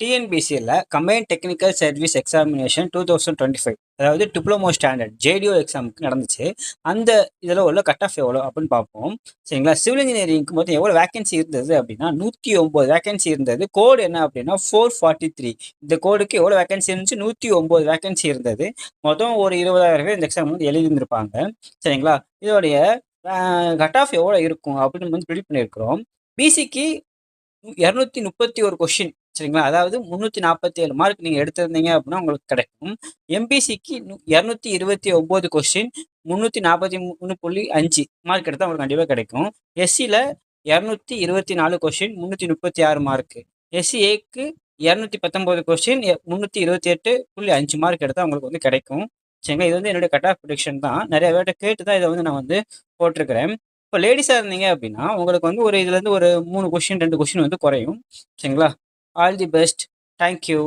டிஎன்பிசியில் combined technical service examination 2025 அதாவது diploma standard JDO எக்ஸாமுக்கு நடந்துச்சு. அந்த இதில் உள்ள கட் ஆஃப் எவ்வளோ அப்படின்னு பார்ப்போம். சரிங்களா? சிவில் இன்ஜினியரிங்க்கு மொத்தம் எவ்வளோ வேகன்சி இருந்தது அப்படின்னா 109 வேகன்சி இருந்தது. கோடு என்ன அப்படின்னா 443. இந்த கோடுக்கு எவ்வளோ வேகன்சி இருந்துச்சு? 109 வேகன்சி இருந்தது. மொத்தம் ஒரு 20,000 பேர் இந்த எக்ஸாம் வந்து எழுதியிருந்திருப்பாங்க. சரிங்களா? இதோடைய கட் ஆஃப் எவ்வளோ இருக்கும் அப்படின்னு வந்து ப்ரிடிக்ட் பண்ணியிருக்கிறோம். பிசிக்கு 231 கொஸ்டின். சரிங்களா? அதாவது 347 மார்க் நீங்கள் எடுத்திருந்தீங்க அப்படின்னா உங்களுக்கு கிடைக்கும். எம்பிசிக்கு 229 கொஸ்டின் 343.5 மார்க் எடுத்தால் உங்களுக்கு கண்டிப்பாக கிடைக்கும். எஸ்சியில் 224 கொஸ்டின் 336 மார்க்கு. எஸ்சிஏக்கு 219 கொஸ்டின் 328.5 மார்க் எடுத்தால் உங்களுக்கு வந்து கிடைக்கும். சரிங்களா? இது வந்து என்னுடைய கட் ஆஃப் ப்ரிடிக்ஷன் தான். நிறைய பேர்கிட்ட கேட்டு தான் இதை வந்து நான் வந்து போட்டிருக்கிறேன். இப்போ லேடிஸாக இருந்தீங்க அப்படின்னா உங்களுக்கு வந்து இதுலேருந்து ஒரு 3 கொஸ்டின் 2 கொஸ்டின் வந்து குறையும். சரிங்களா? All the best. தேங்க்யூ.